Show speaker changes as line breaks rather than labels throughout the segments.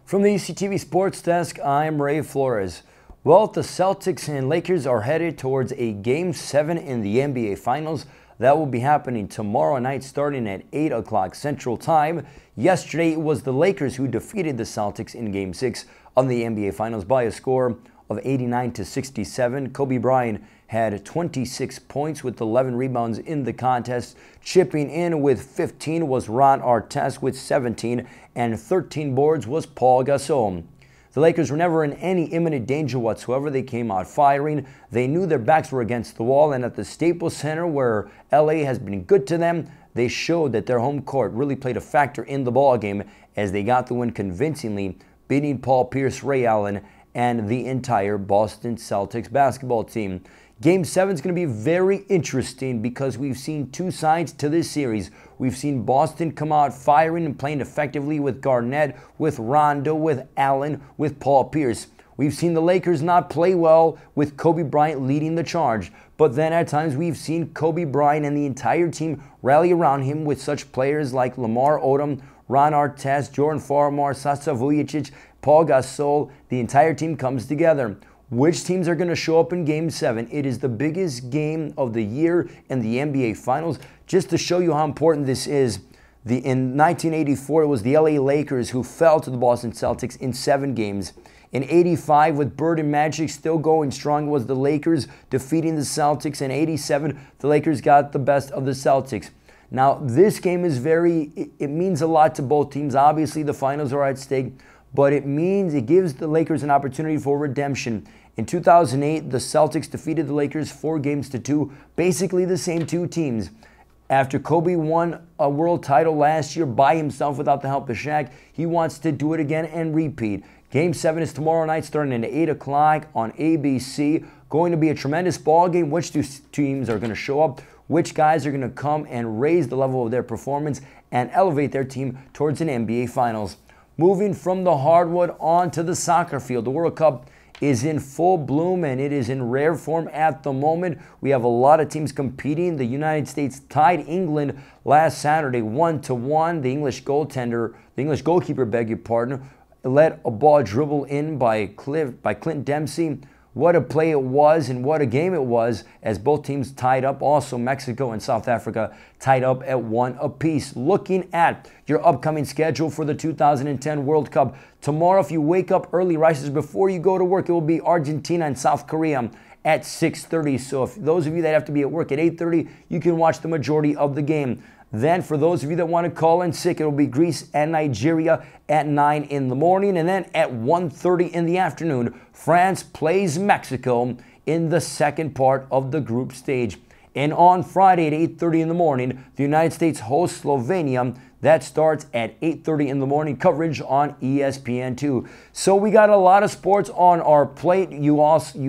From the ECTV Sports Desk, I'm Ray Flores. Well, the Celtics and Lakers are headed towards a Game 7 in the NBA Finals. That will be happening tomorrow night starting at 8 o'clock Central Time. Yesterday, it was the Lakers who defeated the Celtics in Game 6 of the NBA Finals by a score of 89-67. Kobe Bryant had 26 points with 11 rebounds in the contest. Chipping in with 15 was Ron Artest with 17, and 13 boards was Paul Gasol. The Lakers were never in any imminent danger whatsoever. They came out firing. They knew their backs were against the wall, and at the Staples Center, where LA has been good to them, they showed that their home court really played a factor in the ballgame as they got the win convincingly, beating Paul Pierce, Ray Allen, and the entire Boston Celtics basketball team. Game 7 is going to be very interesting because we've seen two sides to this series. We've seen Boston come out firing and playing effectively with Garnett, with Rondo, with Allen, with Paul Pierce. We've seen the Lakers not play well with Kobe Bryant leading the charge. But then at times we've seen Kobe Bryant and the entire team rally around him with such players like Lamar Odom, Ron Artest, Jordan Farmar, Sasa Vujicic, Paul Gasol. The entire team comes together. Which teams are going to show up in Game 7? It is the biggest game of the year in the NBA Finals. Just to show you how important this is, in 1984, it was the LA Lakers who fell to the Boston Celtics in 7 games. In 85, with Bird and Magic still going strong, was the Lakers defeating the Celtics. In 87, the Lakers got the best of the Celtics. Now, this game is it means a lot to both teams. Obviously, the finals are at stake, but it gives the Lakers an opportunity for redemption. In 2008, the Celtics defeated the Lakers 4-2, basically the same two teams. After Kobe won a world title last year by himself without the help of Shaq, he wants to do it again and repeat. Game 7 is tomorrow night starting at 8 o'clock on ABC. Going to be a tremendous ball game. Which two teams are going to show up? Which guys are going to come and raise the level of their performance and elevate their team towards an NBA Finals? Moving from the hardwood onto the soccer field, the World Cup is in full bloom and it is in rare form at the moment. We have a lot of teams competing. The United States tied England last Saturday 1-1. The English goalkeeper, beg your pardon, let a ball dribble in by Clint Dempsey. What a play it was and what a game it was as both teams tied up. Also, Mexico and South Africa tied up at 1 apiece. Looking at your upcoming schedule for the 2010 World Cup. Tomorrow, if you wake up early, rises before you go to work, it will be Argentina and South Korea at 6:30. So if those of you that have to be at work at 8:30, you can watch the majority of the game. Then for those of you that want to call in sick, it will be Greece and Nigeria at 9 in the morning. And then at 1:30 in the afternoon, France plays Mexico in the second part of the group stage. And on Friday at 8:30 in the morning, the United States hosts Slovenia. That starts at 8:30 in the morning, coverage on ESPN2. So we got a lot of sports on our plate. You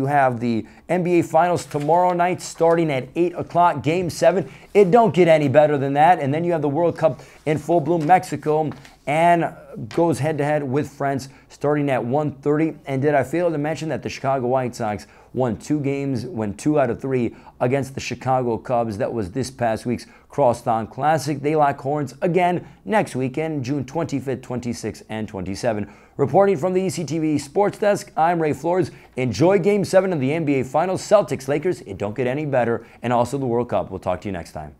have the NBA Finals tomorrow night starting at 8 o'clock, Game 7. It don't get any better than that. And then you have the World Cup in full bloom. Mexico and goes head-to-head with France starting at 1:30. And did I fail to mention that the Chicago White Sox won 2 games, won 2 out of 3 against the Chicago Cubs? That was this past week's Crosstown Classic. They lock horns again next weekend, June 25th, 26th, and 27th. Reporting from the ECTV Sports Desk, I'm Ray Flores. Enjoy Game 7 of the NBA Finals. Celtics, Lakers, it don't get any better. And also the World Cup. We'll talk to you next time.